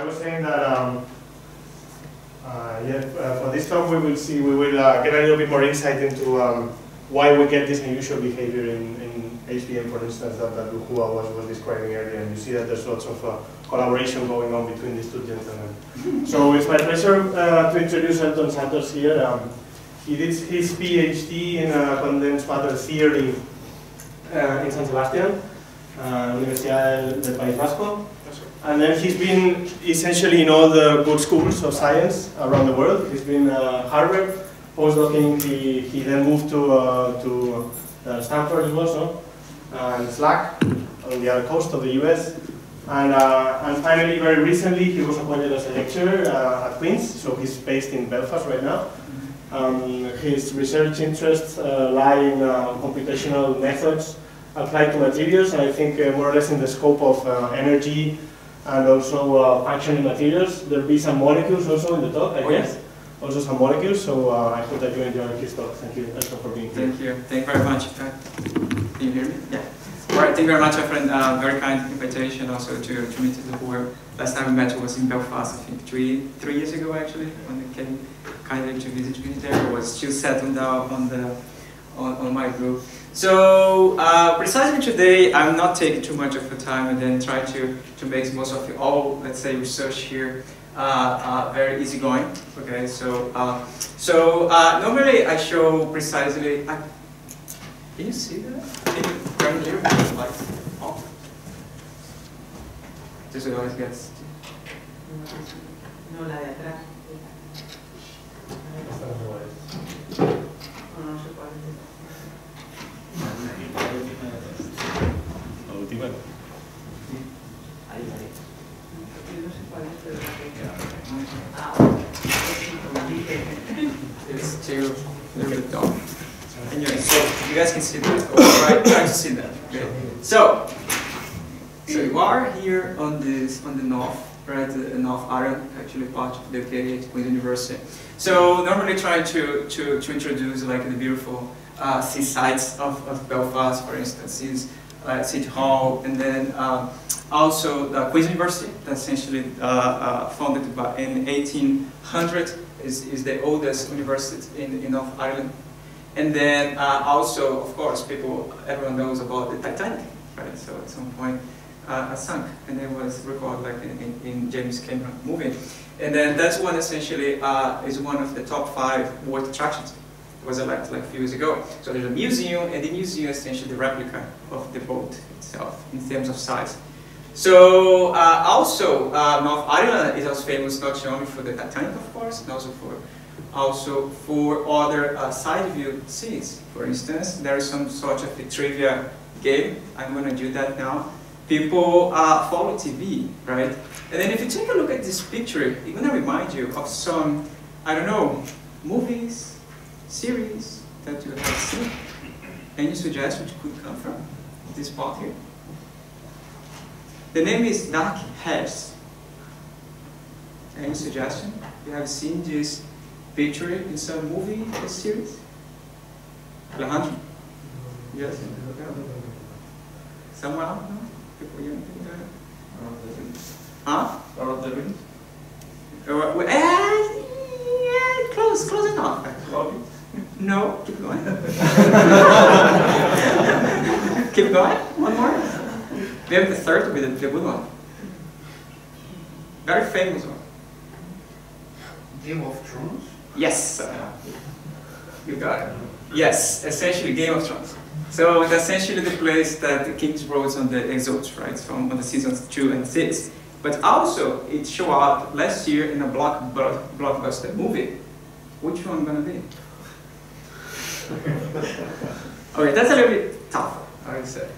I was saying that for this talk we will get a little bit more insight into why we get this unusual behavior in HBM, for instance, that Hua was describing earlier. And you see that there's lots of collaboration going on between these two gentlemen. So it's my pleasure to introduce Elton Santos here. He did his PhD in condensed matter theory in San Sebastián, Universidad del País Vasco. And then he's been essentially in all the good schools of science around the world. He's been Harvard, postdocing. He then moved to Stanford, it was, no? And SLAC on the other coast of the US. And finally, very recently, he was appointed as a lecturer at Queen's, so he's based in Belfast right now. His research interests lie in computational methods applied to materials, and I think more or less in the scope of energy and also functioning materials. There'll be some molecules also in the talk, I guess. Also some molecules, so I hope that you enjoy his talk. Thank you, Elton, for being here. Thank you. Thank you very much. Can you hear me? Yeah. All right, thank you very much, my friend. Very kind invitation also to meet the who last time we met was in Belfast, I think three years ago actually, when they came kindly to visit me there. I was still settling down on my group. So precisely today, I'm not taking too much of your time and then try to make most of all, let's say, research here very easygoing. Okay, so normally I show precisely. Can you see that? Can you turn here? Lights off. Just so it always gets. No, la de atrás. No sé cuál es. La última. Ahí, ahí. Yo no sé cuál es, pero It's too a little bit dark. Anyway, so you guys can see that. Or try to see that. Okay. So you are here on the north, right? The North Island, actually part of the UK at Queen's University. So normally trying to introduce like the beautiful seasides of Belfast, for instance, City Hall, and then also the Queen's University, that's essentially founded in 1800, is the oldest university in North Ireland. And then also, of course, everyone knows about the Titanic, right? So at some point sunk, and it was recorded like in James Cameron movie. And then that's one essentially is one of the top 5 world attractions. It was elected like a few years ago. So there's a museum, and the museum is essentially the replica of the boat itself in terms of size. So also North Ireland is also famous not only for the Titanic, of course, and also for other side view scenes. For instance, there is some sort of a trivia game. I'm going to do that now. People follow TV, right? And then if you take a look at this picture, it's going to remind you of some, I don't know, movies, series that you have seen. Any suggestion which could come from this spot here? The name is Dark Hairs. Any suggestion? You have seen this picture in some movie or series? Alejandro? Yes? Someone else? No? People you think that? Huh? Lord of the Rings? Yeah, close enough. No, keep going. Keep going. One more. We have the third with the good one. Very famous one. Game of Thrones? Yes. You got it. Yes, essentially Game of Thrones. So it's essentially the place that the King's Roads on the episodes, right, from on the seasons 2 and 6. But also, it showed up last year in a blockbuster movie. Which one gonna be? Okay, that's a little bit tough, I would say.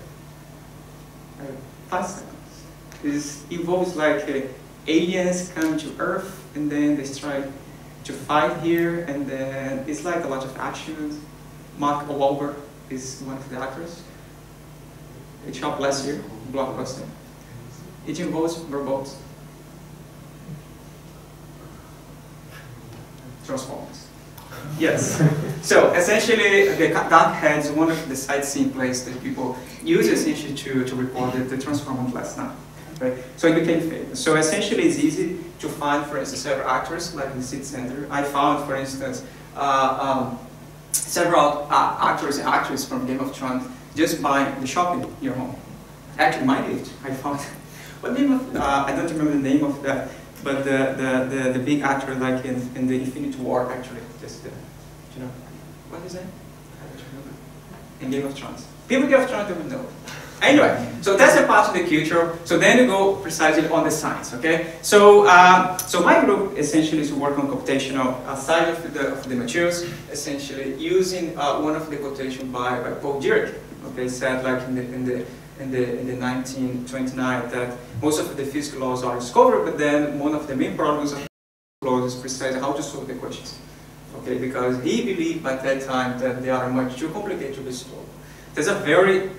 5 seconds. This involves like aliens come to Earth, and then they try to fight here, and then it's like a lot of action. Mark Wahlberg is one of the actors. It shot last year, blockbuster. It involves robots. Transformers. Yes. So essentially, the Dark Head is one of the sightseeing places that people use essentially to record the Transformers last night. right? So it became famous. So essentially it's easy to find, for instance, several actors, like in the city center. I found, for instance, several actors and actresses from Game of Thrones just by the shopping near home. Actually, my age, I found, what name of, I don't remember the name of that, but the big actor like in the Infinity War, actually, just, you know, what is that? I don't remember. In Game of Thrones. People in Game of Thrones don't know. Anyway, so that's a part of the culture. So then you go precisely on the science, okay? So, so my group essentially is to work on computational side of the materials, essentially using one of the quotation by Paul Dirac. Okay, said like in the 1929 that most of the physical laws are discovered, but then one of the main problems of physical laws is precisely how to solve the equations. Okay, because he believed at that time that they are much too complicated to be solved. There's a very,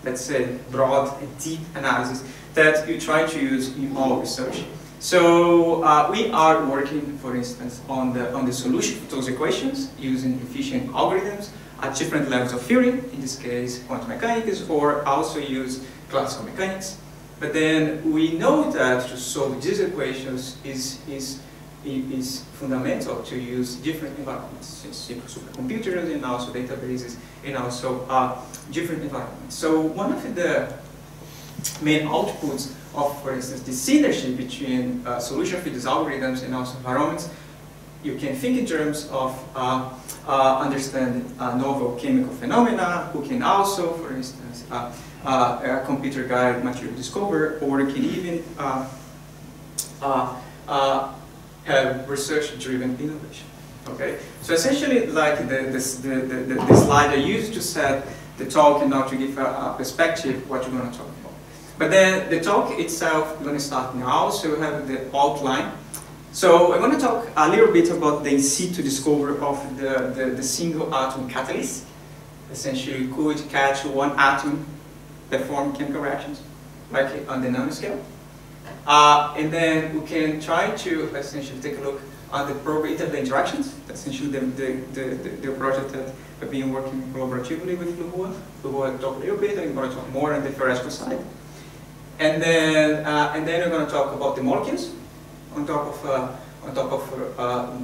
let's say, broad and deep analysis that you try to use in all research. So we are working, for instance, on the solution to those equations using efficient algorithms at different levels of theory, in this case quantum mechanics, or also use classical mechanics. But then we know that to solve these equations is fundamental to use different environments, supercomputers and also databases and also different environments. So one of the main outputs of, for instance, the synergy between solution for these algorithms and also environments, you can think in terms of understanding novel chemical phenomena, who can also, for instance, a computer guide material discovery, or can even have research-driven innovation. Okay, so essentially, like the slide I used to set the talk and now to give a perspective what you're going to talk about. But then the talk itself, we're going to start now. So we have the outline. So I'm going to talk a little bit about the in situ discovery of the single atom catalyst. Essentially, could catch one atom, perform chemical reactions, like on the nanoscale. And then we can try to essentially take a look at the probe-interval interactions. Essentially, the project that we've been working collaboratively with Luhua. Luhua will talk a little bit, and we're going to talk more on the theoretical side. And then we're going to talk about the molecules on top of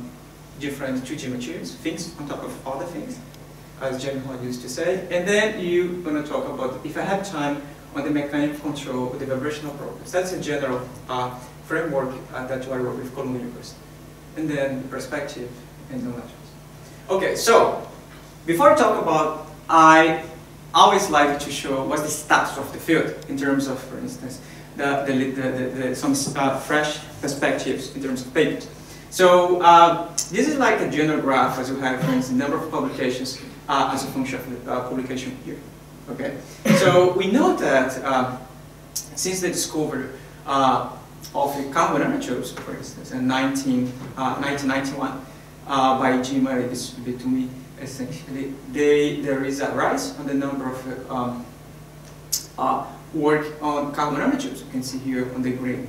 different 2D materials, things on top of other things, as Jamie Hall used to say. And then you're going to talk about, if I have time, on the mechanical control of the vibrational properties. That's a general framework that I work with Columbia University. And then the perspective and the lectures. Okay, so before I talk about, I always like to show what's the status of the field in terms of, for instance, some fresh perspectives in terms of papers. So this is like a general graph, as you have, for instance, number of publications as a function of the publication here. Okay, so we know that since the discovery of the carbon nanotubes, for instance, in 1991 by Jim Betumi, essentially, there is a rise on the number of work on carbon nanotubes. You can see here on the green.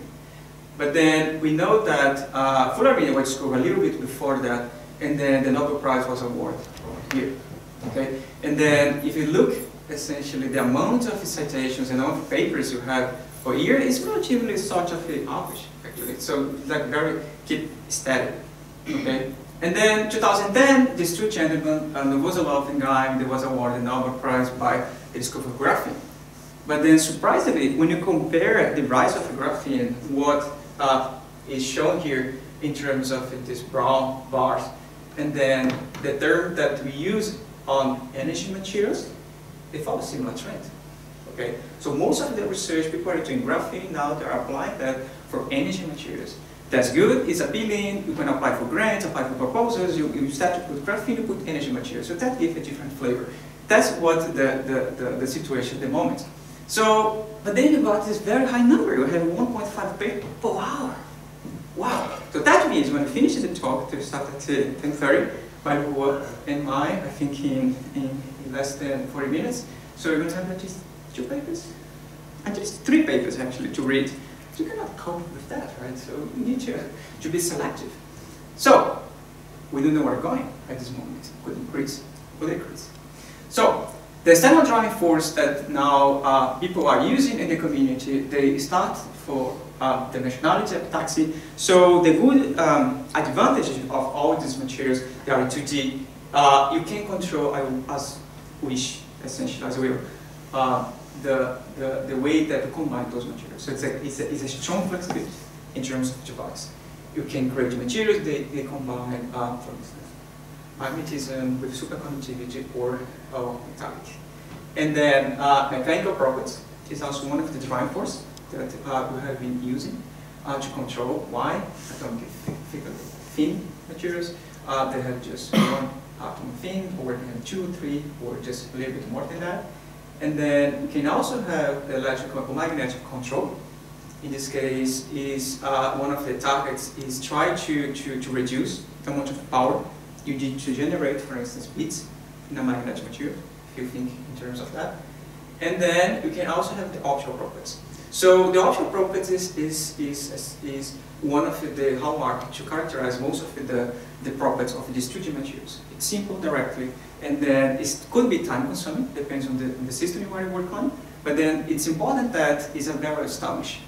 But then we know that fluorine was discovered a little bit before that, and then the Nobel Prize was awarded here. Okay, and then if you look, essentially the amount of citations and amount of papers you have per year is relatively sort of average, actually. So it's like very keep steady. Okay. And then 2010, these two gentlemen, there was a Loving guy, there was awarded the Nobel Prize by the discovery of graphene. But then surprisingly, when you compare the rise of graphene, what is shown here in terms of these brown bars, and then the term that we use on energy materials, they follow a similar trend. Okay, so most of the research people are doing graphene now, they are applying that for energy materials. That's good, it's appealing, you can apply for grants, apply for proposals, you start to put graphene, you put energy materials, so that gives a different flavor. That's what the situation at the moment. So, but then you got this very high number, you have 1.5 papers per hour. Wow, so that means when we finish the talk, to start at 10:30, by Luhua and I think in less than 40 minutes. So we're going to have at least 2 papers, at least 3 papers actually to read. So you cannot cope with that, right? So you need to be selective. So we don't know where we're going at this moment. Could increase, could decrease. So The standard driving force that now people are using in the community, they start for dimensionality of taxi. So the good advantage of all these materials, they are in 2D. You can control as wish, essentially, as will, the way that you combine those materials. So it's a strong flexibility in terms of device. You can create materials, they combine, for instance, magnetism with superconductivity or metallic. And then mechanical properties is also one of the driving forces that we have been using to control why atomic thin materials. They have just one atom thin, or they have 2, 3, or just a little bit more than that. And then we can also have electromagnetic control. In this case, is one of the targets is try to reduce the amount of power you need to generate, for instance, bits in a magnetic material, if you think in terms of that. And then you can also have the optical properties. So the optical properties is one of the hallmark to characterize most of the properties of these 2D materials. It's simple directly, and then it could be time consuming, depends on the system you want to work on. But then it's important that it's a very established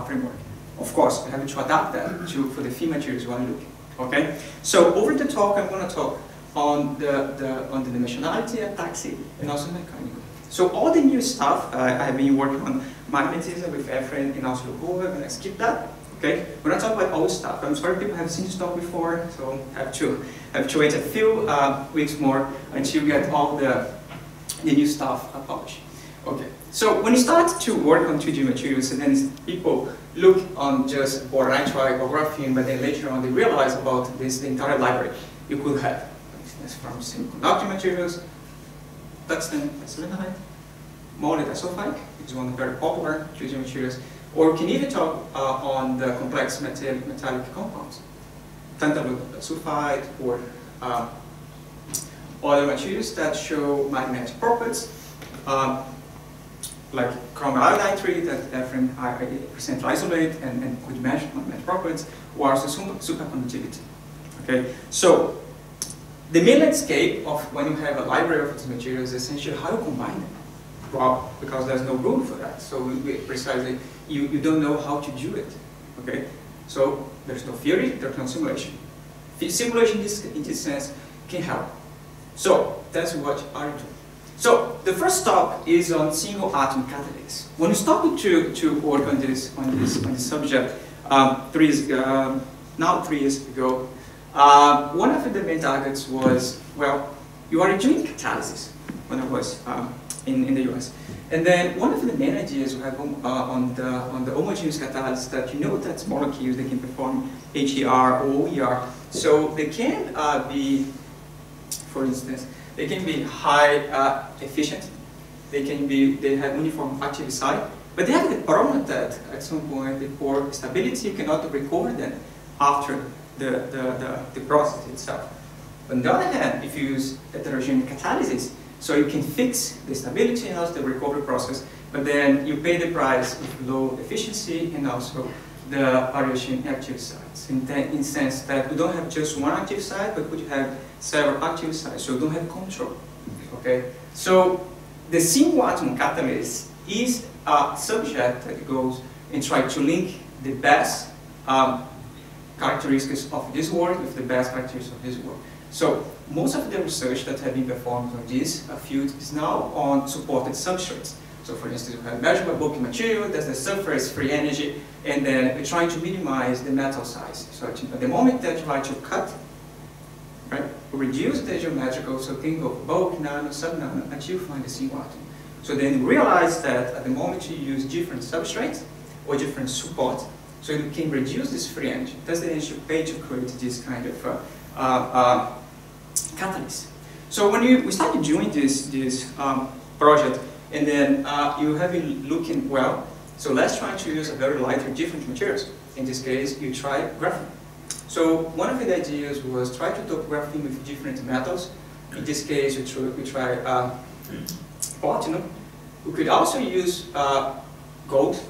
framework. Of course, we have to adapt that for the thin materials you are looking. Okay. So over the talk, I'm going to talk on the dimensionality of taxi and also mechanical. So all the new stuff I have been working on magnetism with Efren and also Lugo. I'm going to skip that. Okay. We're not talking about old stuff. I'm sorry people have seen this talk before, so I have to wait a few weeks more until we get all the new stuff published. Okay. So when you start to work on 2D materials, and then people look on just boron nitride or graphene, but then later on they realize about the entire library you could have, for instance, from semiconductor materials, tungsten, silicon, moly disulfide, which is one of the very popular 2D materials, or we can even talk on the complex metallic compounds, tantalum sulfide, or other materials that show magnetic properties. Like chromium iodide tree that Efren percent isolate and could measure magnetic properties, or also superconductivity. Okay, so the main landscape of when you have a library of these materials is essentially how you combine them. Well, because there's no room for that, so precisely you don't know how to do it. Okay, so there's no theory, there's no simulation. The simulation in this sense can help. So that's what I do. So the first stop is on single atom catalysts. When we started to work on this subject 3 years ago, now 3 years ago, one of the main targets was, well, you are doing catalysis when I was in the US. And then one of the main ideas we have on the homogeneous catalysis that you know that molecules, they can perform HER or OER. So they can be, for instance, they can be high efficient. They have uniform active site, but they have the problem that at some point the pore stability cannot recover them after the process itself. On the other hand, if you use heterogeneous catalysis, so you can fix the stability and also the recovery process, but then you pay the price of low efficiency and also the variation in active sites. In the sense that we don't have just one active site, but we have several active sites, so we don't have control. Okay, so the single atom catalyst is a subject that goes and tries to link the best characteristics of this world with the best characteristics of this world. So most of the research that has been performed on this field is now on supported substrates. So for instance, we have measurable bulky material, there's the surface free energy, and then we're trying to minimize the metal size. So at the moment that you like to cut, right, reduce the geometrical, so think of bulk, nano, sub-nano, until you find the single atom. So then you realize that at the moment you use different substrates or different support, so you can reduce this free energy. That's the energy you pay to create this kind of catalyst. So when we started doing this project, and then you have been looking, well, so let's try to use a very lighter, different materials. In this case, you try graphene. So one of the ideas was try to dope graphene with different metals. In this case, we try platinum. We could also use gold.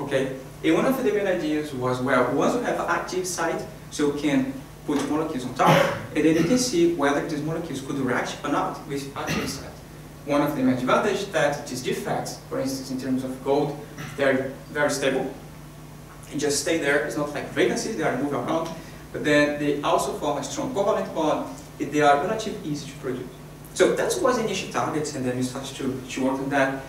Okay. And one of the main ideas was, well, once we have an active site, so we can put molecules on top, and then you can see whether these molecules could react or not with active site. one of the main advantages that these defects, for instance, in terms of gold, they're very stable. It just stay there. It's not like vacancies, they are moving around. But then they also form a strong covalent bond. They are relatively easy to produce. So that was the initial targets, and then we started to work on that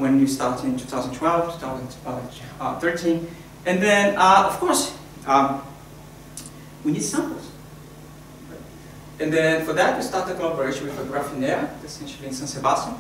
when we started in 2012, 2013. And then, of course, we need samples. And then for that, we started a collaboration with a graphene, essentially in San Sebastian.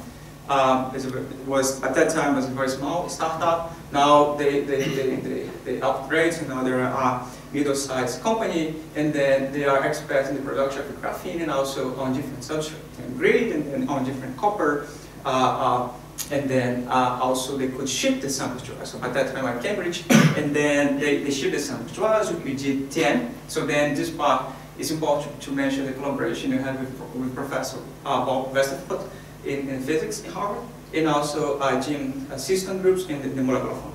It was, at that time, was a very small startup. Now they upgrade, so now they're a middle-sized company, and then they are experts in the production of graphene and also on different substrates, grid, and then on different copper, and then also they could ship the samples to us. So at that time at Cambridge, and then they shipped the samples to us. We did 10. So then this part is important to mention the collaboration you had with Professor Bob Westerfeld in physics in Harvard, and also Jim System groups in the molecular formula.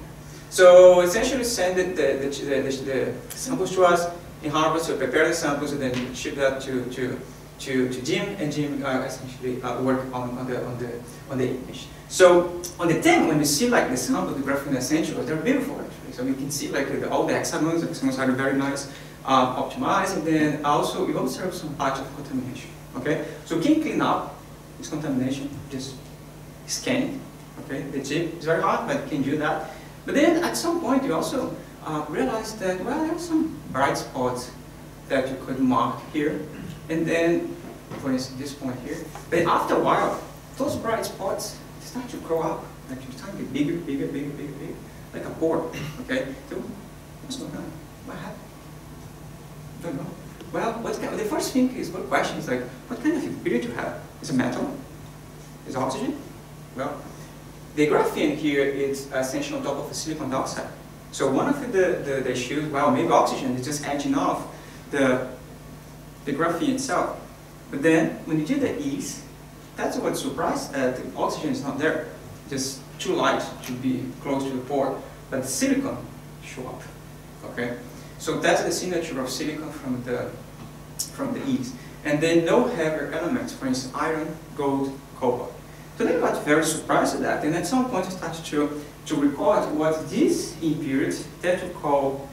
So essentially send the samples to us in Harvard to prepare the samples, and then ship that to Jim, and Jim essentially work on the image. So on the 10, when you see like the sample, the graphene essentials, they're beautiful actually. So we can see like all the hexagons. The hexagons are very nice, optimized, and then also we observe some patch of contamination. Okay, so we can clean up this contamination, just scanning. Okay, the chip is very hard, but you can do that. But then at some point you also realize that, well, there are some bright spots that you could mark here. And then, for instance, this point here. But after a while, those bright spots start to grow up. Like you start to get bigger, bigger, bigger, bigger, bigger. Like a pore. Okay? So, what's going on? What happened? Don't know. Well, the first thing is, what question is like, what kind of impurity you have? Is it metal? Is it oxygen? Well, the graphene here is essentially on top of the silicon dioxide. So one of the issues, well, maybe oxygen is just edging off the graphene itself. But then, when you do the E's, that's what surprised, that the oxygen is not there. Just too light to be close to the pore, but the silicon show up. Okay, so that's the signature of silicon from the E's. And then no heavier elements, for instance, iron, gold, copper. So they got very surprised at that, and at some point I started to record what this impurity that we call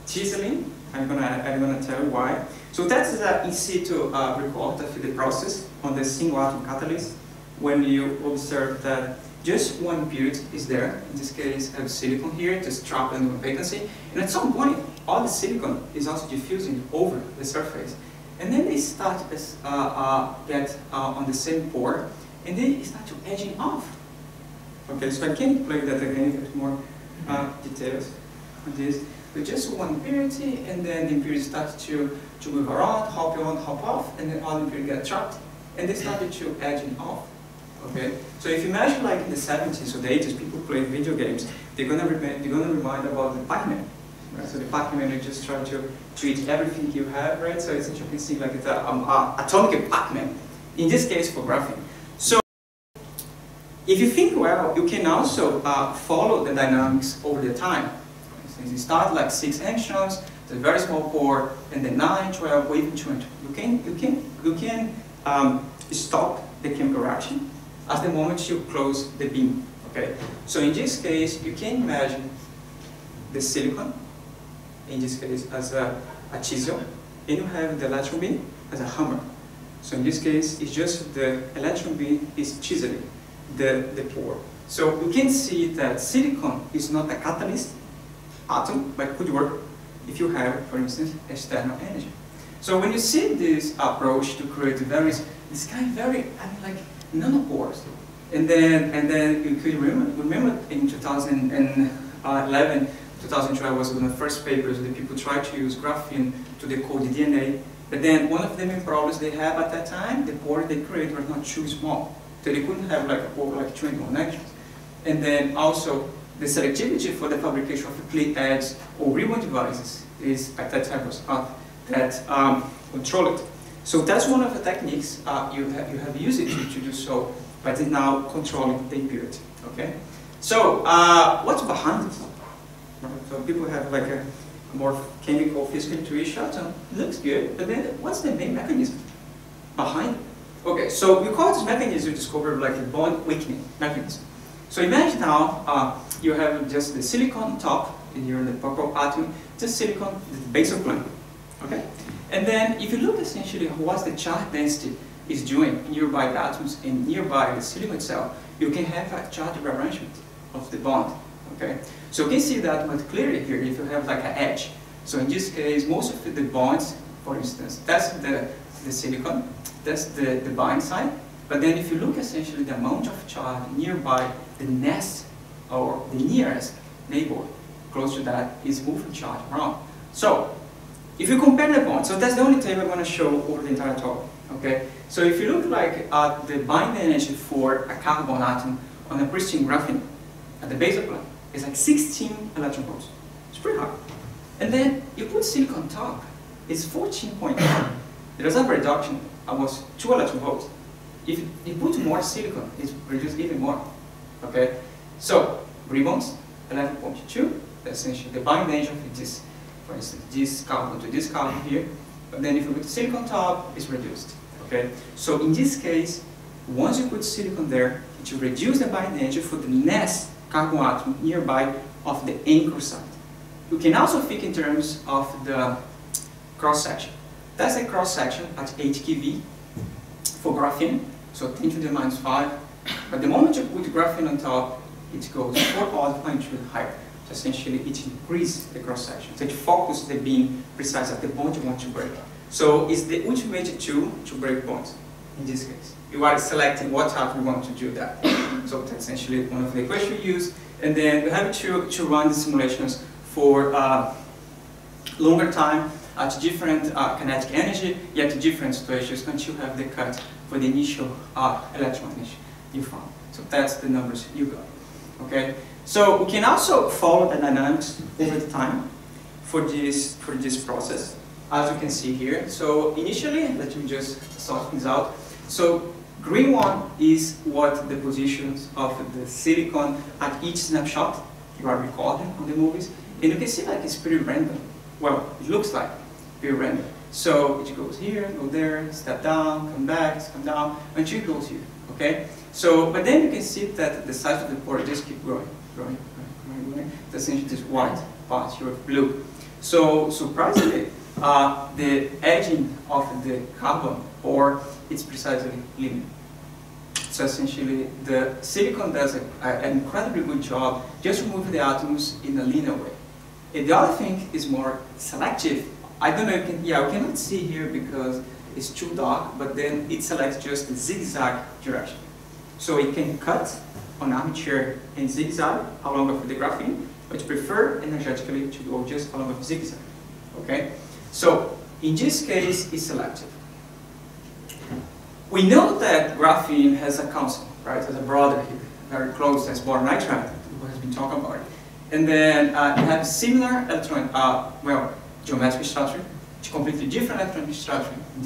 chiseling. I'm gonna tell you why. So that's the in situ record of the process on the single atom catalyst when you observe that just one impurity is there. In this case, I have silicon here, just trapped under vacancy, and at some point, all the silicon is also diffusing over the surface, and then they start to get on the same pore. And then it starts to edging off. Okay, so I can play that again, get more details on this. With just one impurity, and then the impurity starts to move around, hop on, hop off, and then all the impurity get trapped, and they started to edging off. Okay, so if you imagine like in the 70s or the 80s, people play video games, they're gonna remind about the Pac-Man. Right? So the Pac-Man, you just try to eat everything you have, right? So essentially you can see like it's atomic Pac-Man. In this case, for graphene. So, if you think well, you can also follow the dynamics over the time. For instance, you start like 6 angstroms, it's a very small pore, and then 9, 12, or even 20. You can stop the chemical reaction at the moment you close the beam. Okay. So in this case, you can imagine the silicon, in this case as a chisel, and you have the electron beam as a hammer. So in this case, it's just the electron beam is chiseling the pore. So you can see that silicon is not a catalyst atom, but could work if you have, for instance, external energy. So when you see this approach to create this kind of very, like nanopores, and then you could remember in 2011, 2012 was one of the first papers that people tried to use graphene to decode the DNA. But then one of the main problems they had at that time, the pore they created was not too small. So they couldn't have like a pore like 21 angstrons. And then also the selectivity for the fabrication of clip edge or ribbon devices is at that time was not that controlled. So that's one of the techniques you have used it to do so, but it's now controlling the impurity. Okay. So what's behind this? So people have like a more chemical, physical intuition. So it looks good, but then what's the main mechanism behind it? Okay, so we call this mechanism discovered like a bond weakening mechanism. So imagine now you have just the silicon on top, and you're in the purple atom, just silicon, the base of plane. Okay? And then if you look essentially what the charge density is doing nearby the atoms and nearby the silicon itself, you can have a charge rearrangement of the bond. Okay? So you can see that much clearly here if you have like an edge. So in this case, most of the bonds, for instance, that's the silicon, that's the bind side. But then if you look essentially the amount of charge nearby the nest or the nearest neighbor close to that is moving charge around. So if you compare the bonds, so that's the only table I'm going to show over the entire talk. Okay? So if you look like at the bind energy for a carbon atom on a pristine graphene at the base of plane, it's like 16 electron volts. It's pretty high. And then you put silicon on top, it's 14.1. There's a reduction, almost 2 electron volts. If you put more silicon, it's reduced even more. Okay? So, ribbons, 11.2, that's essentially the bind energy of this, for instance, this carbon to this carbon here. But then if you put silicon on top, it's reduced. Okay? So in this case, once you put silicon there, it will reduce the bind energy for the next carbon atom nearby of the anchor site. You can also think in terms of the cross-section. That's a cross-section at 8 keV for graphene, so 10 to the minus 5. But the moment you put graphene on top, it goes 4 orders of magnitude higher. So essentially, it increases the cross-section. So it focuses the beam precisely at the bond you want to break. So it's the ultimate tool to break bonds, in this case. You are selecting what type you want to do that. So that's essentially one of the equations you use. And then you have to run the simulations for longer time at different kinetic energy, yet different situations until you have the cut for the initial electron energy you found. So that's the numbers you got. Okay. So we can also follow the dynamics over the time for this process, as you can see here. So initially, let me just sort things out. So green one is what the positions of the silicon at each snapshot you are recording on the movies. And you can see like it's pretty random. Well, it looks like pretty random. So it goes here, go there, step down, come back, come down, until it goes here. Okay? So, but then you can see that the size of the pore just keep growing, growing. That's essentially this white part here of blue. So surprisingly, the edging of the carbon pore is precisely linear. So essentially, the silicon does an incredibly good job just removing the atoms in a linear way. And the other thing is more selective. I don't know if you can, yeah, we cannot see here because it's too dark, but then it selects just the zigzag direction. So it can cut on armature and zigzag along with the graphene, but prefer energetically to go just along with zigzag. Okay? So in this case, it's selective. We know that graphene has a constant, right? Has a brother here, very close as boron nitride, who has been talking about it. And then it has similar electron, geometric structure, completely different electronic structure in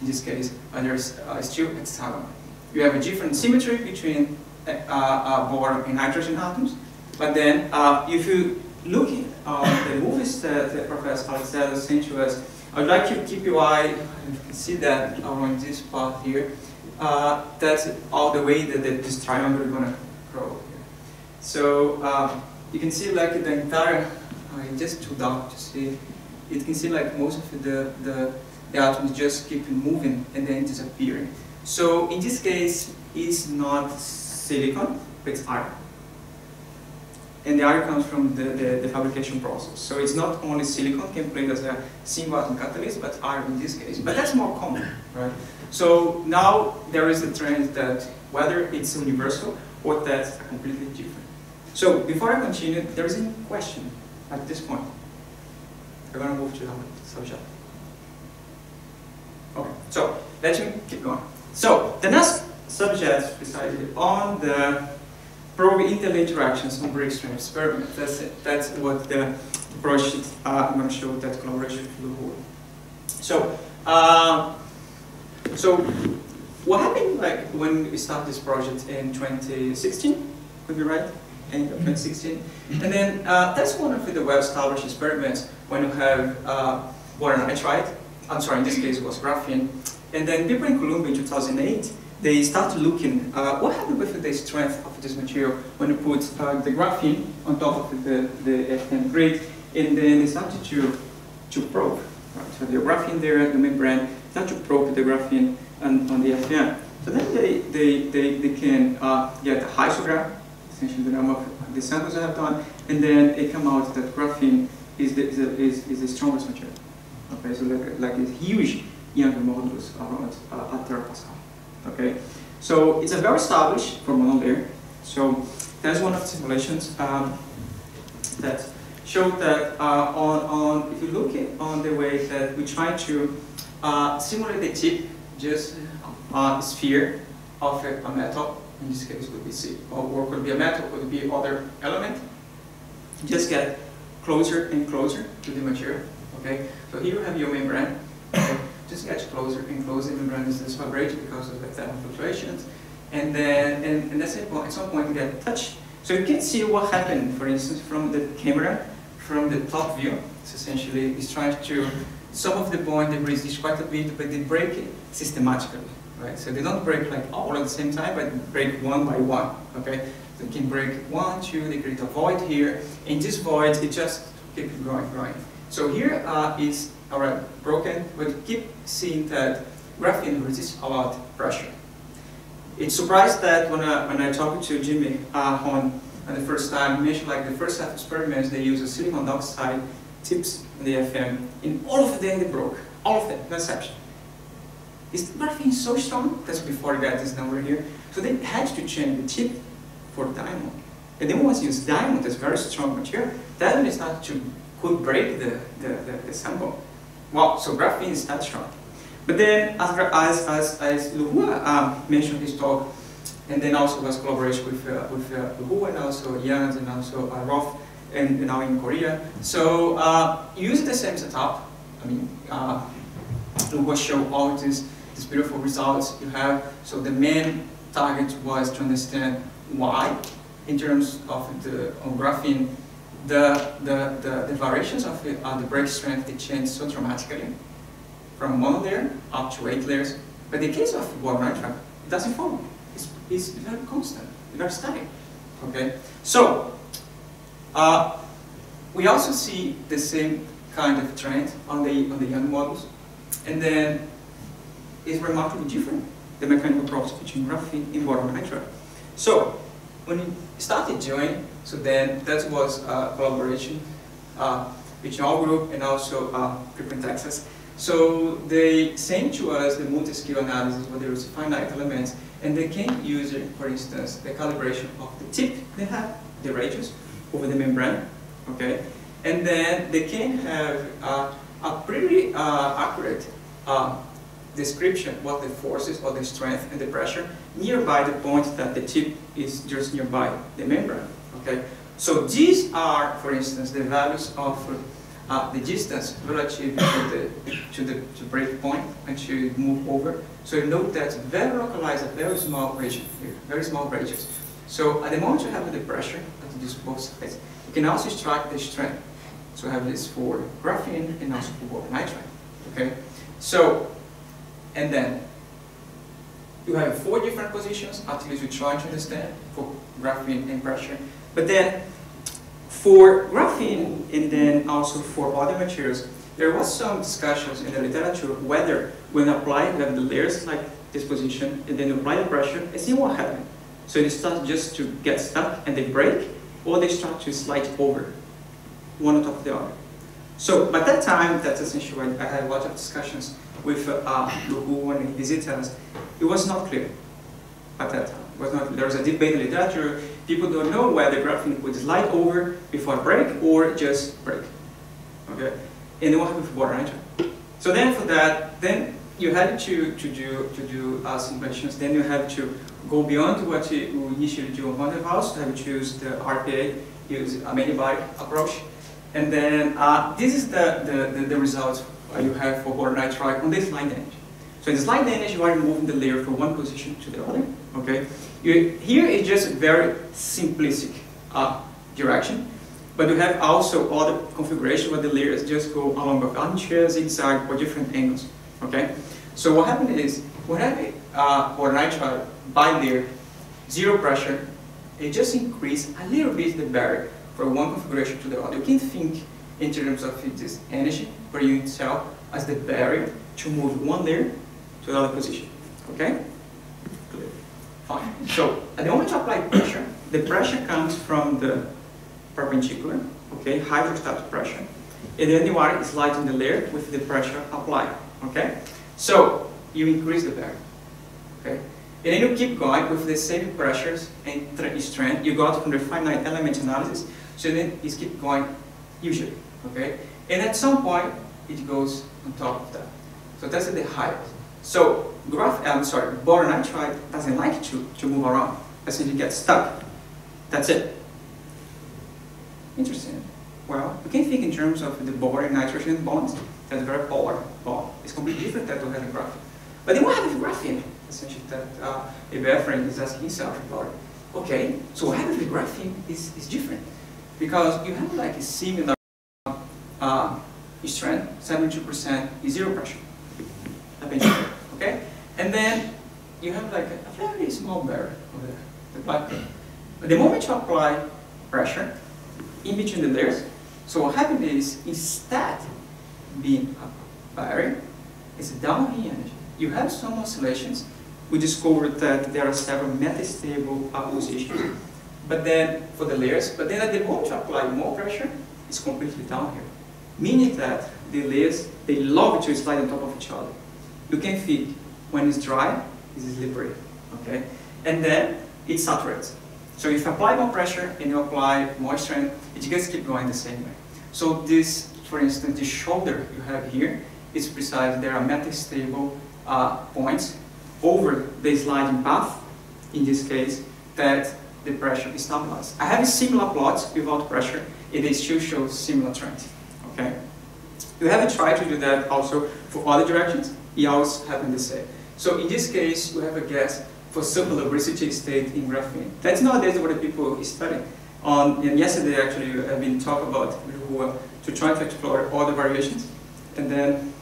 this case, and there's still hexagonal. You have a different symmetry between boron and nitrogen atoms, but then if you look at the movies that Professor Alexander sent to us, I'd like you to keep your eye, you can see that around this part here, that's all the way that this triangle is going to grow here. So you can see like the entire, just too dark to see, you can see like most of the atoms just keep moving and then disappearing. So in this case, it's not silicon, but it's iron. And the iron comes from the fabrication process. So it's not only silicon can play as a single atom catalyst, but iron in this case. But that's more common, right? So now there is a trend that whether it's universal or that's completely different. So before I continue, there is a question at this point. We're going to move to the subject. Okay, so let me keep going. So the next subject is precisely on the probe interlink interactions on break-strain experiment. That's it. That's what the project I'm going to show that collaboration with Luhu. So, so what happened like when we started this project in 2016? Could be right? End of 2016. And then that's one of the well-established experiments when you have boron nitride. I'm sorry, in this case it was graphene. And then people in Columbia in 2008, they started looking what happened with the strength of this material when you put the graphene on top of the FM grid, and then they started to probe. Right? So the graphene there, the membrane, start to probe the graphene on the FM. So then they can get a histograph, essentially the number of the samples they have done, and then it come out that graphene is the strongest material. Okay, so like these huge Younger modulus around a terapascal. Okay, so it's a very established for monolayer. So there's one of the simulations that showed that if you look on the way that we try to simulate the tip, just a sphere of a metal. In this case, could be C, or could be a metal, could be other element. Just get closer and closer to the material. Okay, so here you have your membrane. Okay? Just get closer and closer. The membrane is vibrating because of the thermal fluctuations, and then and at some point you get touch. So you can see what happened, for instance, from the camera, from the top view. It's essentially it's trying to some of the point debris is quite a bit, but they break it systematically. Right? So they don't break like all at the same time, but break one by one. Okay, so you can break 1, 2. They create a void here, and this void it just keeps growing. So here is already broken, but you keep seeing that graphene resists a lot of pressure. It's surprised that when I talked to Jimmy on the first time, he mentioned like the first half experiments they use a silicon dioxide tips in the FM, and all of them they broke, all of them, no exception. Is graphene so strong? That's before you got this number here. So they had to change the tip for diamond. And then once you use diamond as very strong material, that when it started to could break the sample. Wow, so graphene is that strong. But then as Luhua mentioned his talk, and then also was collaboration with Luhua and also Jans and also Roth and now in Korea. So using the same setup, I mean, Luhua showed all these beautiful results you have. So the main target was to understand why, in terms of on graphene, the variations of the break strength they change so dramatically from 1 layer up to 8 layers. But in the case of boron nitride, it doesn't follow. It's very constant, very static. Okay, so we also see the same kind of trend on the young models, and then it's remarkably different, the mechanical properties between graphene and boron nitride. So when we started doing, so then that was a collaboration between our group and also Crippen, Texas. So they sent to us the multi-scale analysis where there was finite elements, and they can use, for instance, the calibration of the tip they have, the radius over the membrane, okay? And then they can have a pretty accurate description what the forces or the strength and the pressure nearby the point that the tip is just nearby the membrane. Okay, so these are, for instance, the values of the distance relative to the break point and to move over. So you note that's very localized, a very small region here, very small radius. So at the moment you have the pressure at these both sides, you can also extract the strength. So I have this for graphene and also for boron nitride. Okay, so and then you have 4 different positions, at least we try to understand, for graphene and pressure. But then for graphene and then also for other materials, there was some discussions in the literature whether when applied, you have the layers like this position, and then you apply the pressure and see what happens. So they start just to get stuck and they break, or they start to slide over, one on top of the other. So by that time, that's essentially I had a lot of discussions with Luhu and visitors. It was not clear at that time. It was not, there was a debate in the literature. People don't know whether graphene would slide over before break or just break. Okay, and then what happened with boron nitride? So then for that, then you had to do simulations. Then you have to go beyond what you initially do on Van der Waals. You have to choose the RPA, use a many-byte approach, and then this is the results you have for boron nitride on this line edge. So in this line edge, you are moving the layer from one position to the other. Okay, here is just a very simplistic direction, but you have also other configuration where the layers just go along with armature, zigzag, or different angles. Okay, So what happened is, when I have boronitride bilayer, zero pressure, it just increase a little bit the barrier from one configuration to the other. You can think in terms of this energy per unit cell as the barrier to move one layer to another position. Okay? Clear. Fine. So at the moment you apply pressure, the pressure comes from the perpendicular, okay, hydrostatic pressure, and then the water is lighting the layer with the pressure applied. Okay? So you increase the barrier. Okay? And then you keep going with the same pressures and strength you got from the finite element analysis. So then it keeps going usually. Okay? And at some point it goes on top of that. So that's the height. So boronitride doesn't like to move around. Essentially gets stuck. That's it. Interesting. Well, you can think in terms of the boron and nitrogen bonds. That's a very polar bond. It's completely different than to have a graphene. But then what happens with graphene? Essentially that a friend is asking himself about it. Okay, so what happens with graphene is different. Because you have like a similar strength, 72% is zero pressure. Okay? And then you have like a very small barrier over there, the black one. But the moment you apply pressure in between the layers, so what happens is instead being a barrier, it's a downhill energy. You have some oscillations. We discovered that there are several metastable positions, but then for the layers, but then at the moment you apply more pressure, it's completely downhill. Meaning that the layers, they love to slide on top of each other. You can think when it's dry, it's slippery, okay? And then it saturates. So if you apply more pressure and you apply more strength, it just keeps going the same way. So this, for instance, the shoulder you have here is precise. There are metastable points over the sliding path, in this case, that the pressure is stabilized. I have similar plots without pressure, and they still show similar trends. Okay? You haven't tried to do that also for other directions, it always happens the same. So in this case, we have a guess for superlubricity state in graphene. That's nowadays what the people study. And yesterday actually I've been talking about to try to explore all the variations, and then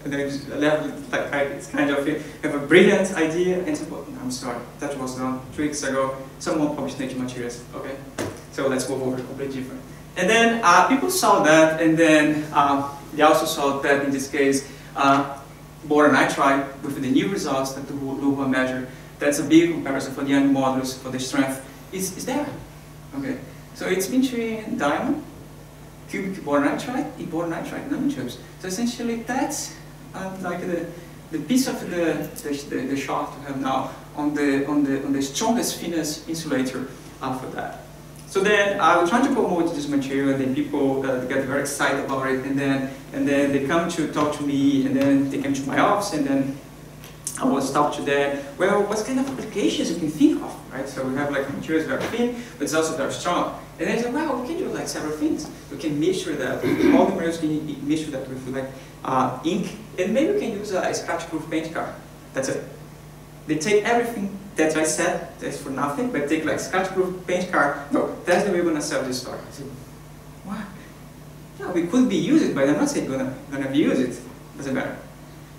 it's kind of you have a brilliant idea and say, well, I'm sorry, that was done 2 weeks ago. Someone published Nature Materials. Okay, so let's move over to completely different. And then people saw that, and then they also saw that in this case, boronitride with the new results that the Luba measured. That's a big comparison for the young modulus for the strength is there. Okay, so it's between diamond, cubic boronitride, and boronitride nanotubes. So essentially, that's like the piece of the shaft we have now on the strongest thinnest insulator for that. So then I was trying to promote this material, and then people get very excited about it, and then they come to talk to me, and then they came to my office, and then I was talking to them. Well, what kind of applications you can think of, right? So we have like materials very thin, but it's also very strong. And then I said, well, we can do like several things. We can measure that. All the materials can measure that with like ink, and maybe we can use a scratch-proof paint card. That's it. They take everything that I said, that's for nothing, but take like scratch-proof paint card. No, that's the way we're gonna sell this store. I said, what? Yeah, we could be used, but I'm not saying gonna be used. Doesn't matter.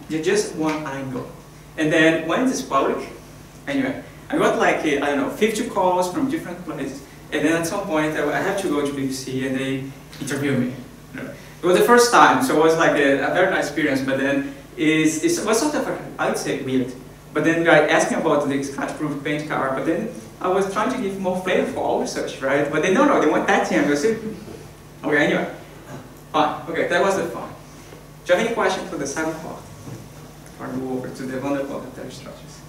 You're just one angle. And then when it is public, anyway, I got like, I don't know, 50 calls from different places. And then at some point, I had to go to BBC, and they interviewed me. It was the first time, so it was like a very nice experience, but then it was sort of, I would say, weird. But then the guy asked me about the scratch-proof paint card, but then I was trying to give more flavor for all research, right? But then, no, they want that thing. I said, okay, anyway. Fine, okay, that was the fun. Do you have any questions for the second part? Or move over to the vulnerable data structures?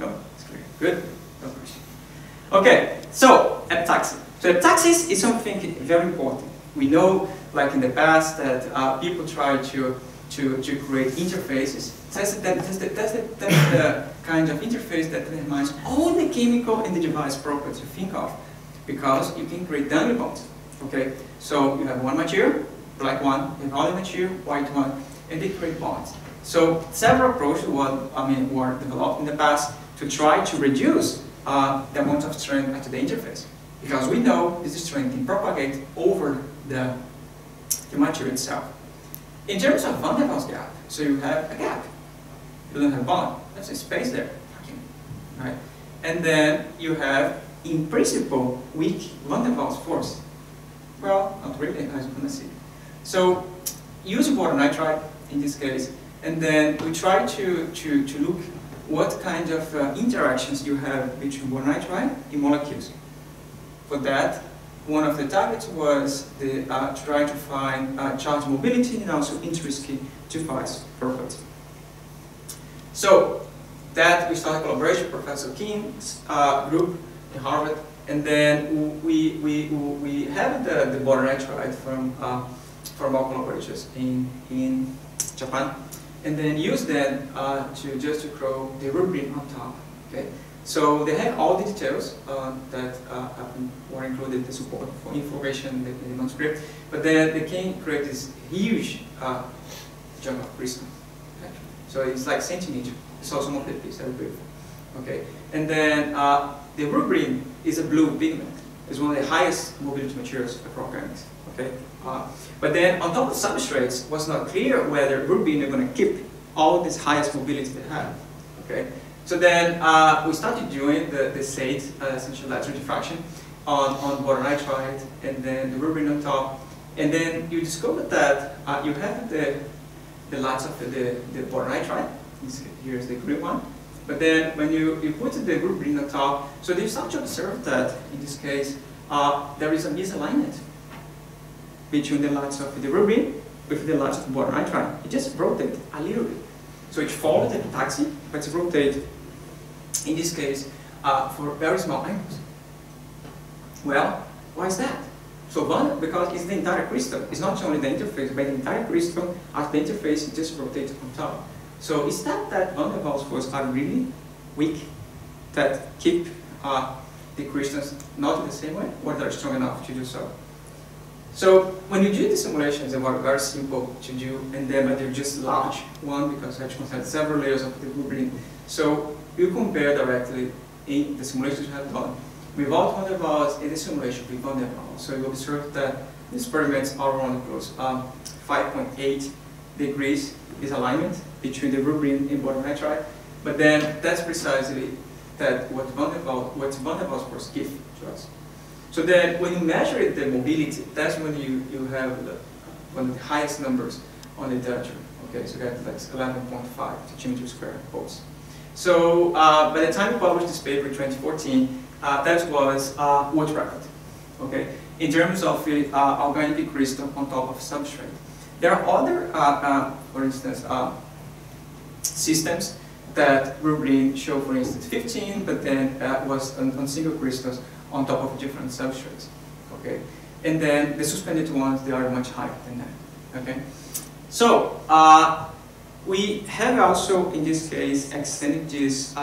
No, it's clear. Good? No question. Okay, so epitaxis. So epitaxis is something very important. We know, like in the past, that people try to create interfaces. That's the kind of interface that determines all the chemical and the device properties you think of, because you can create Dynamical bonds. Okay, so you have one material, black one, you have other material, white one, and they create bonds. So several approaches were developed in the past to try to reduce the amount of strain at the interface, because we know this strain can propagate over the material itself. In terms of van der Waals gap, so you have a gap. You don't have bond. There's a space there. Right? And then you have, in principle, weak van der Waals force. Well, not really, as you can see. So use water nitride in this case, and then we try to look what kind of interactions you have between water nitride in molecules. For that, one of the targets was trying to find charge mobility and also intrinsic device property. So that we started collaboration with Professor King's group in Harvard, and then we have the water nitride from our collaborators in Japan, and then use that to grow the rubrine on top. Okay, so they have all the details that were included in the support for information in the manuscript, but then they can create this huge jump of crystal. Okay. So it's like centimeter. So some of the pieces are beautiful. Okay, and then the rubrine is a blue pigment. It's one of the highest mobility materials for organics. Okay, but then on top of substrates, was not clear whether rubrine are going to keep all this highest mobility they have. Okay, so then we started doing the SAID, essential lateral diffraction, on water nitride, and then the rubrine on top, and then you discover that you have the lights of the water nitride. Here's the green one. But then when you put the rubrine on top, so they start to observe that in this case there is a misalignment between the lights of the rubrine with the lights of the water nitride. It just rotates a little bit. So it follows the taxi, but it rotates in this case for very small angles. Well, why is that? So one, because it's the entire crystal. It's not only the interface, but the entire crystal as the interface, it just rotates on top. So is that van der Waals forces are really weak that keep the crystals not in the same way, or they're strong enough to do so? So when you do the simulations, they were very simple to do, and then they're just large one because HMOS had several layers of the rubrine. So you compare directly in the simulations you have done without van der Waals in the simulation with van der Waals. So you observe that the experiments are around close 5.8 degrees is alignment between the rubrine and water nitride, but then that's precisely that what van der Waals force give to us. So then when you measure the mobility, that's when you have one of the highest numbers on the literature. Okay, so that's like 11.5 centimeters square volts. So by the time we published this paper in 2014, that was world record. Okay, in terms of organic crystal on top of substrate. There are other, for instance, systems that rubrine show, for instance, 15, but then was on single crystals on top of different substrates. Okay, and then the suspended ones, they are much higher than that. Okay, so we have also, in this case, extended this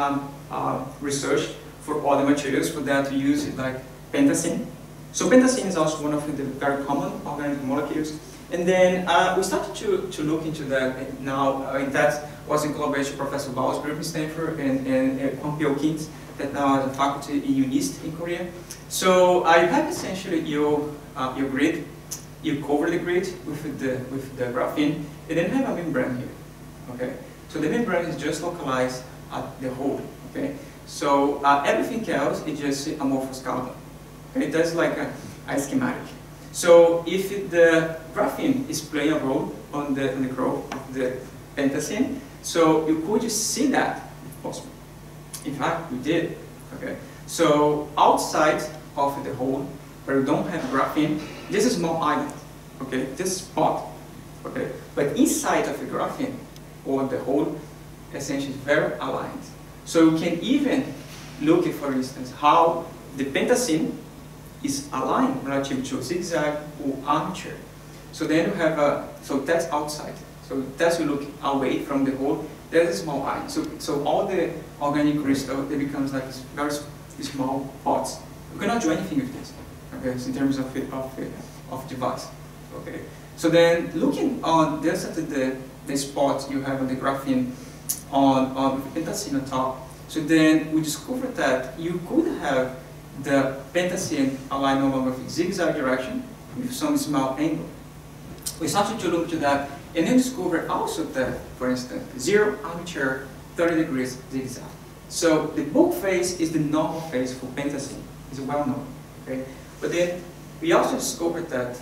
research for other materials. For that, we use it like pentacene. So pentacene is also one of the very common organic molecules. And then we started to look into that, and now that was in collaboration with Professor Bao's group in Stanford and Kwon Kins, that now has a faculty in UNIST in Korea. So you have essentially your grid, you cover the grid with the graphene, and then have a membrane here. Okay, so the membrane is just localized at the hole. Okay, so everything else is just amorphous carbon. Okay, that's like a schematic. So if the graphene is playing a role on the growth of the pentacene, so you could see that if possible. In fact, we did. Okay. So outside of the hole, where you don't have graphene, this is a small island. Okay, this spot. Okay, but inside of the graphene or the hole, essentially very aligned. So you can even look at, for instance, how the pentacene is aligned relative to zigzag or armature. So then you have so that's outside. So that's you look away from the hole, there's a small eye. So all the organic crystal, they becomes like very small pots. You cannot do anything with this. Okay, so in terms of device. Okay. So then looking on there's the spots you have on the graphene on pentacene on top. So then we discovered that you could have the pentacene aligned no longer with zigzag direction with some small angle. We started to look to that And then discovered also that, for instance, 0 armature, 30 degrees zigzag. So the bulk phase is the normal phase for pentasene. It's well known. Okay? But then we also discovered that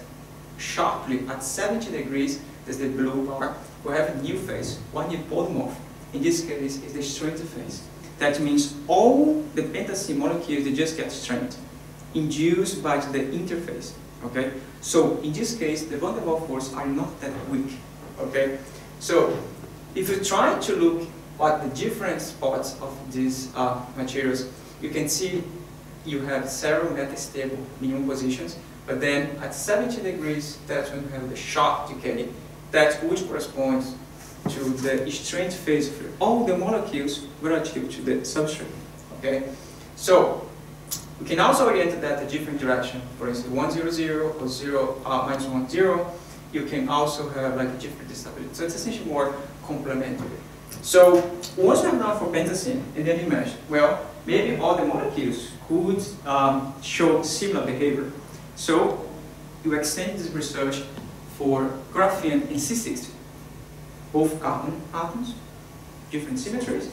sharply at 70 degrees, there's the blue bar, we have a new phase, one new polymorph. In this case, is the strength phase. That means all the pentasene molecules, they just get strength, induced by the interface. Okay? So in this case, the van der Waals forces are not that weak. Okay? So if you try to look at the different spots of these materials, you can see you have several metastable minimum positions, but then at 70 degrees, that's when you have the sharp decay, that which corresponds to the strength phase of all the molecules relative to the substrate. Okay? So we can also orient that a different direction. For instance, 100 or 0 minus 10, you can also have like a different stability. So it's essentially more complementary. So once we have done for pentasene, and then imagine, well, maybe all the molecules could show similar behavior. So you extend this research for graphene and C60. Both carbon atoms, different symmetries,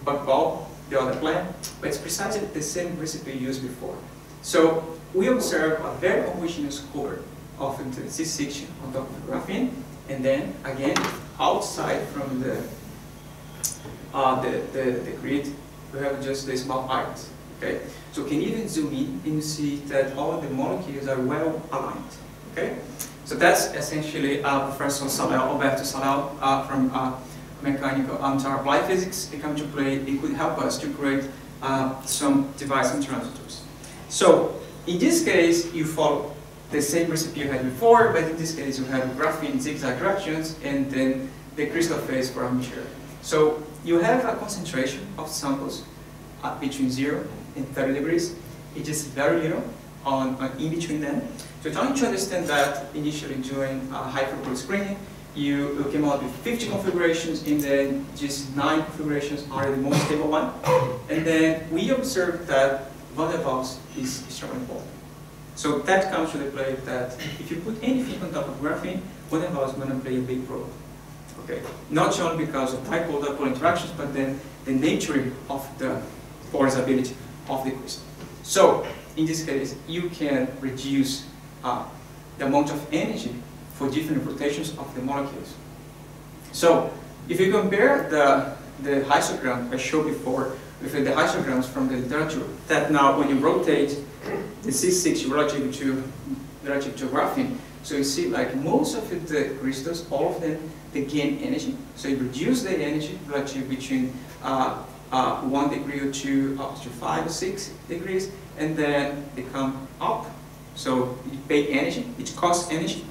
but all the other plan, but it's precisely the same recipe used before. So we observe a very homogeneous core of the C60 on top of the graphene, and then again outside from the grid, we have just the small ions. Okay, so you can even zoom in and see that all the molecules are well aligned. Okay, so that's essentially Professor Alberto Salel from mechanical applied physics. They come to play. It could help us to create some device and transistors. So in this case, you follow the same recipe you had before, but in this case, you have graphene zigzag directions and then the crystal phase for armature. So you have a concentration of samples between 0 and 30 degrees. It is very little on in between them. So trying to understand that initially during high throughput screening, you came out with 50 configurations, and then just 9 configurations are the most stable one. And then we observed that van der Waals is extremely important. So that comes to the play that if you put anything on top of graphene, van der Waals is going to play a big role. Okay, not only because of dipole-dipole interactions, but then the nature of the polarizability of the crystal. So in this case, you can reduce the amount of energy for different rotations of the molecules. So if you compare the histogram I showed before with the histograms from the literature, that now when you rotate the C6 relative to graphene, so you see like most of the crystals, all of them, they gain energy. So you reduce the energy relative between 1 degree or 2 up to 5 or 6 degrees, and then they come up. So you pay energy, it costs energy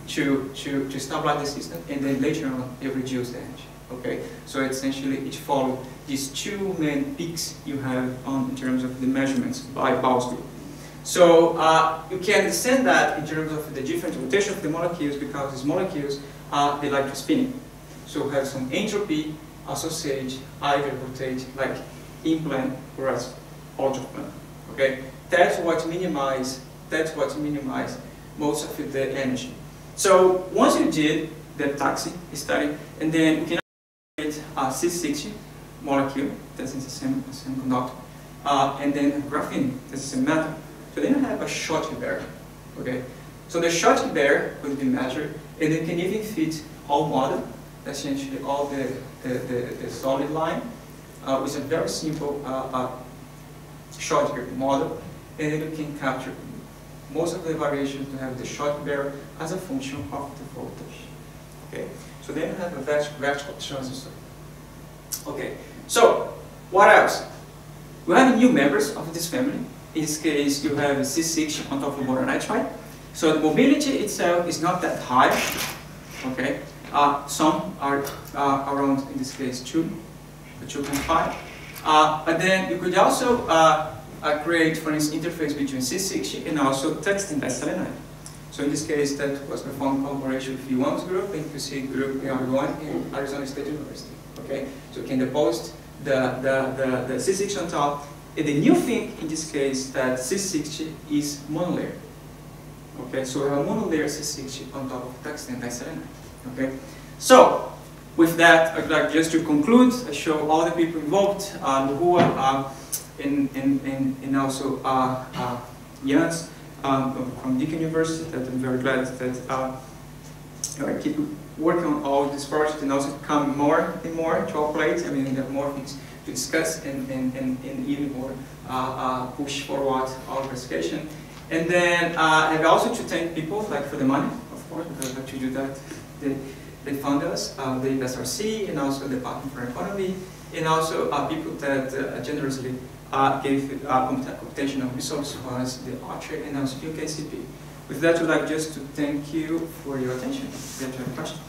to stabilize the system, and then later on you reduce the energy. Okay, so essentially it follows these two main peaks you have in terms of the measurements by Waals group. So you can understand that in terms of the different rotation of the molecules, because these molecules they like to spin. So have some entropy associated, either rotate like in plane or as out of plane. Okay, that's what minimize most of the energy. So once you did the taxi study, and then you can create a C60 molecule that's in the same conductor, and then graphene that's the same metal. So then you have a Schottky barrier. Okay, so the Schottky barrier will be measured, and it can even fit all model, essentially all the solid line, with a very simple Schottky model, and then you can capture most of the variations to have the Schottky barrier as a function of the voltage. Okay, so then you have a vertical transistor. Okay, so what else? We have new members of this family. In this case, you have C6 on top of boron nitride. So the mobility itself is not that high. Okay, some are around, in this case, 2.5. But then you could also create, for instance, interface between C60 and also tungsten diselenide. So in this case, that was performed in collaboration with UAM's group and QC group in R1 in Arizona State University. Okay, so you can deposit the C60 on top. And the new thing in this case that C60 is monolayer. Okay, so we have a monolayer C60 on top of tungsten diselenide. Okay, so with that, I'd like just to conclude. I show all the people involved, who are and also Jens from Deakin University. That I'm very glad that I keep working on all this project and also come more and more to our plate. I mean, we have more things to discuss and even more push forward our investigation. And then I have also to thank people like for the money, of course, because I have to do that. They fund us, the SRC, and also the Department for Economy, and also people that generously gave computational resources for us, the Archer, and also UKCP. With that, I'd like just to thank you for your attention. If you have any questions.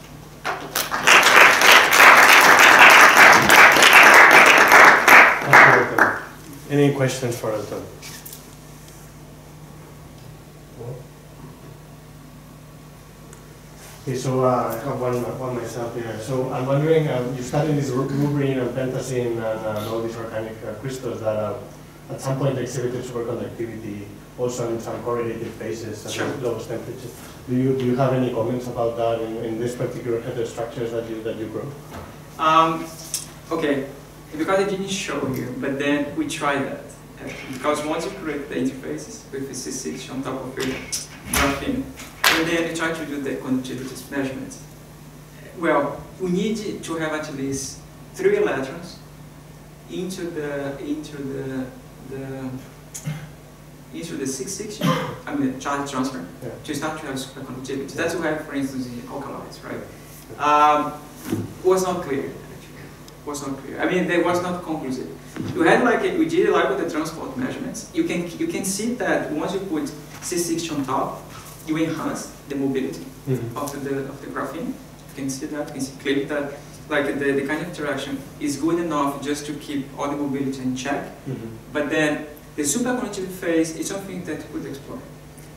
Any questions for Elton? Okay, so I have one myself here. So I'm wondering, you studied this rubrine and pentacene and all these organic crystals that at some point exhibited superconductivity, also in some correlated phases at the lowest temperatures. Do you have any comments about that in this particular heterostructures that you grow? Okay, because I didn't show you, but then we tried that. Because once you create the interfaces with the C6 on top of your graphene, and then you try to do the conductivity measurements. Well, we need to have at least 3 electrons into the 6-6, I mean charge transfer, to start to have superconductivity. That's what we have, for instance, in alkalides, right? Was not clear. Was not clear. I mean, that was not conclusive. You had we did with the transport measurements. You can see that once you put C6 on top, you enhance the mobility of the graphene. You can see that. You can see clearly that the kind of interaction is good enough just to keep all the mobility in check. But then the superconductivity phase is something that we could explore.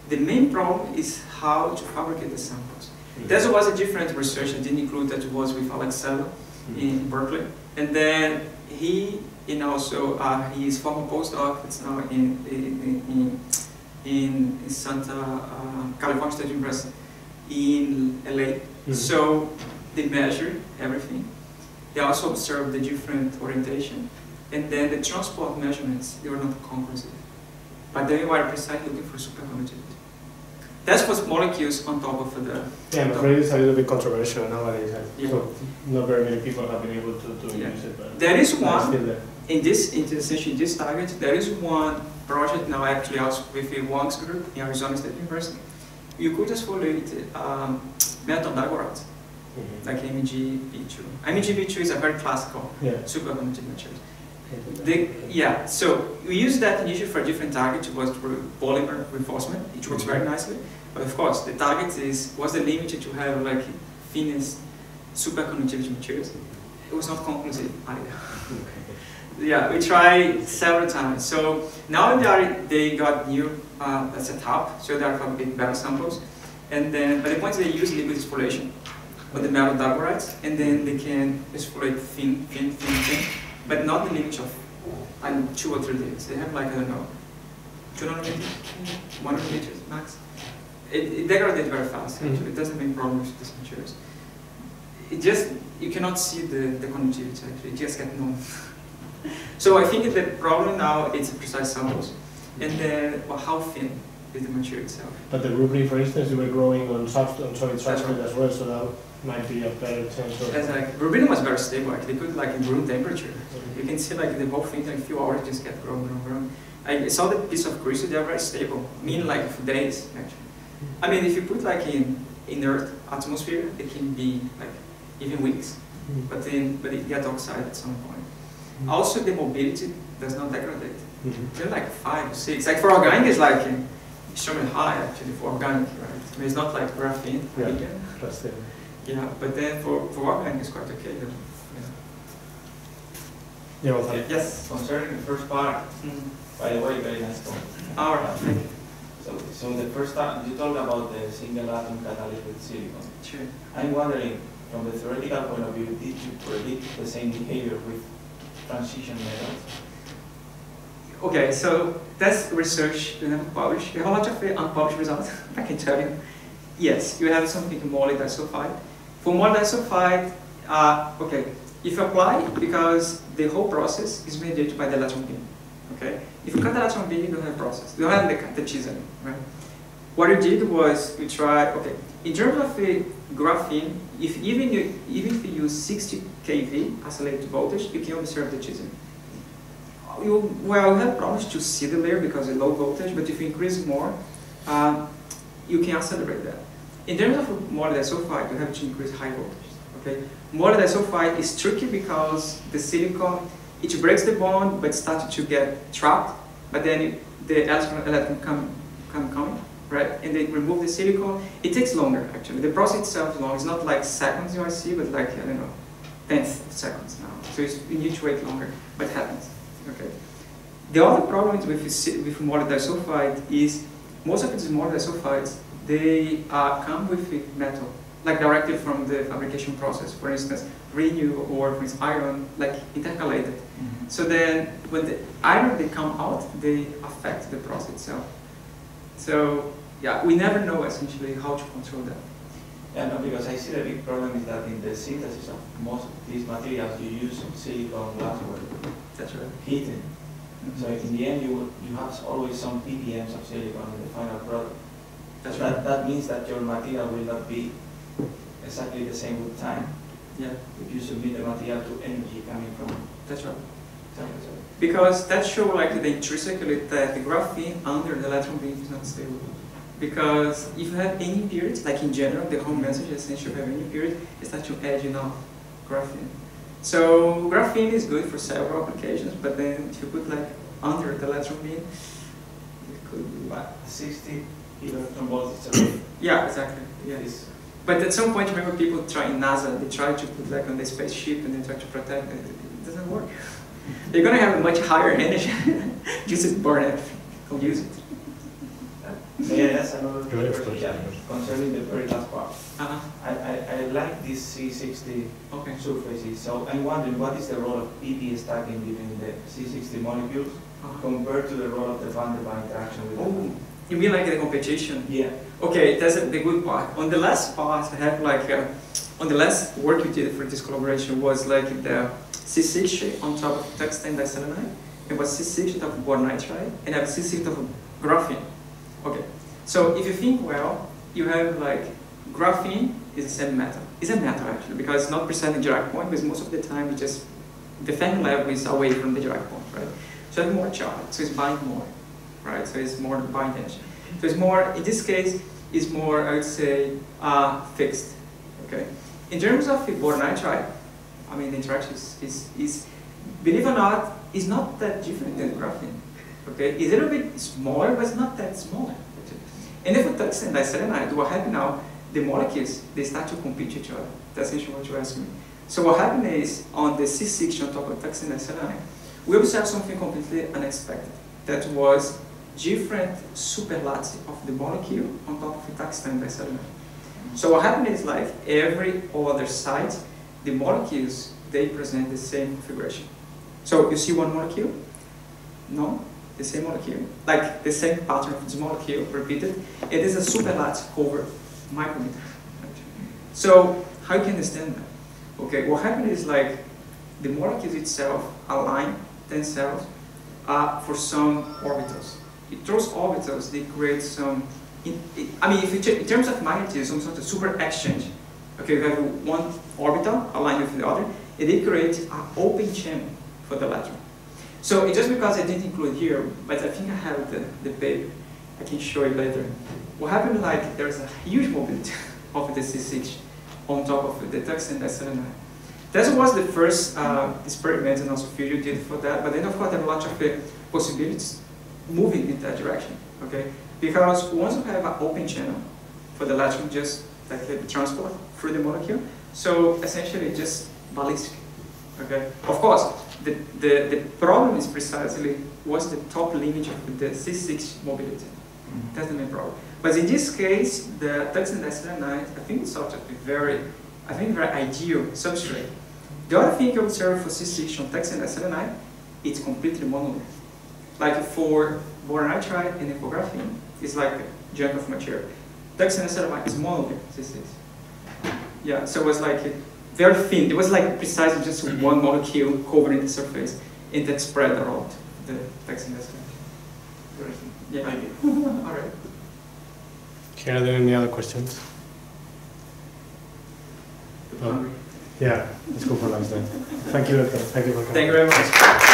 The main problem is how to fabricate the samples. There was a different research I didn't include that was with Alexander in Berkeley, and then he and also his former postdoc that's now in California State University in LA. So they measured everything. They also observed the different orientation, and then the transport measurements, they were not conclusive. But they were precisely looking for superconductivity. That's what molecules on top of the... Yeah, I'm afraid it's a little bit controversial nowadays. So not very many people have been able to use it. But there is one, essentially this target, there is one project now actually also with the Wang's group in Arizona State University. You could exfoliate metal diborates, like MgB2. MgB2 is a very classical superconductive material. So we use that initially for a different target. It was for polymer reinforcement. It works very nicely. But of course, the target was the limit to have thinnest superconductivity materials. It was not conclusive either. Yeah, we tried several times. So now they got new setup, so they are fabricating better samples. And then, but the point is they use liquid exfoliation with the metal diborates, and then they can exfoliate thin, but not the limit of 2 or 3 days. They have I don't know, 200 meters, 100 meters max. It degrades very fast. Actually, it doesn't make problems with these materials. It just you cannot see the conductivity. Actually, it just gets known. So I think the problem now is precise samples, and then how thin is the material itself. But the rubrine, for instance, you were growing on solid substrate as well, so that might be a better chance of... Rubrine was very stable. Actually, it could in room temperature. You can see the whole thing in a few hours just get growing. I saw the piece of crystal; they are very stable. For days actually. I mean, if you put in Earth atmosphere, it can be even weeks. But it gets oxide at some point. Also, the mobility does not degrade. They're 5 or 6. For organic, it's extremely high actually for organic, right? I mean, it's not like graphene. Yeah, but then for organic, it's quite okay though. Yes. Concerning the first part, by the way, very nice talk. All right. Thank you. So the first time you talked about the single atom catalyst with silicon. Sure. I'm wondering, from the theoretical point of view, did you predict the same behavior with transition metals? Okay, so that's research we never published. We have a lot of unpublished results, I can tell you. Yes, you have something moly disulfide For molybdenite sulfide, okay, if you apply, because the whole process is mediated by the electron beam. Okay, if you cut the electron beam, you don't have process. You don't have the chiseling, right? What we did was we tried. Okay, in terms of graphene, even if you use 60 kV isolated voltage, you can observe the chiseling. You have problems to see the layer because it's low voltage, but if you increase more, you can accelerate that. In terms of molybdenite sulfide, you have to increase high voltage. Okay, molybdenite sulfide is tricky because the silicon, it breaks the bond, but starts to get trapped. But then the electron come, right? And they remove the silicon. It takes longer actually. The process itself is long. It's not like seconds you see, but like I don't know, tenths of seconds now. So you need to wait longer, but it happens. Okay. The other problem with molybdenite sulfide is most of these molybdenite sulfides, they come with metal, like directly from the fabrication process. For instance, renew or for instance, iron, like intercalated. Mm-hmm. So then when the iron they come out, they affect the process itself. So yeah, we never know essentially how to control that. Yeah, no, because I see the big problem is that in the synthesis of most of these materials, you use silicon glass or that's right. heating. Mm-hmm. So in the end, you have always some ppms of silicon in the final product. That's right. Right. That means that your material will not be exactly the same with time. Yeah. If you submit the material to energy coming from. That's right. Temperature. Because that shows like the intrinsically that the graphene under the electron beam is not stable. Because if you have any impurity, like in general, the whole message is since you have any impurity, it starts to add graphene. So graphene is good for several applications, but then if you put like under the electron beam, it could be bad. 60 electron volts is okay. Yeah, exactly. Yes. But at some point, remember people try in NASA, they try to put like on the spaceship and they try to protect it. It doesn't work. They're going to have a much higher energy. Just burn it. Don't use it. Yeah, that's another question. Yeah, concerning the very last part. I like this C60 surfaces. So I'm wondering what is the role of PP stacking between the C60 molecules compared to the role of the van der Waals interaction with the You mean like the competition? Yeah. Okay, that's the good part. On the last part, I have like, on the last work we did for this collaboration was like the C60 on top of tungsten diselenide. It was C60 on top of boron nitride, and I have C60 on top of graphene. Okay, so if you think well, you have like graphene is the same metal. It's a metal actually, because it's not precisely direct point, because most of the time it just, the Fermi level is away from the direct point, right? So it's more charged, so it's bind more, right? So it's more bind energy. So it's more, in this case, it's more, I would say, fixed, okay? In terms of boron nitride, I mean, the interaction is, believe it or not, is not that different than graphene. Okay, it's a little bit smaller, but it's not that small. And if we tungsten diselenide, what happens now, the molecules, they start to compete with each other. That's essentially what you asked me. So what happened is, on the C60 on top of tungsten diselenide, we observed something completely unexpected. That was different superlattice of the molecule on top of the tungsten diselenide. So what happened is, like every other site, the molecules, they present the same configuration. So you see one molecule? No? The same molecule, like the same pattern of this molecule repeated. It is a superlattice over micrometers. So how you can understand that? Okay, what happened is like the molecules itself align themselves for some orbitals. Those orbitals, they create some, I mean, if you check in terms of magnetism, some sort of super exchange. Okay, you have one orbital aligned with the other, and they create an open channel for the electron. So it's just because I didn't include here, but I think I have the paper. I can show you later. What happened, like, there's a huge mobility of the C6 on top of the tungsten diselenide. That was the first experiment and also field you did for that, but then of course there are a lot of possibilities moving in that direction, okay? Because once you have an open channel for the electron, just like the transport through the molecule, so essentially just ballistic, okay? Of course, the problem is precisely what's the top limit of the C6 mobility. Mm-hmm. That's the main problem. But in this case, the tungsten diselenide, I think it's sort of very ideal substrate. The other thing you observe for C6 on tungsten diselenide, it's completely monolayer. Like for boron nitride and for graphene, it's like a junk of material. Tungsten diselenide is monolayer C6. Yeah, so it was like very thin. It was like precisely just one molecule covering the surface, and that spread around the text in the sky. Yeah. All right. Okay, are there any other questions? Yeah, let's go for lunch then. Thank you, Elton. Thank you for coming. Thank you very much.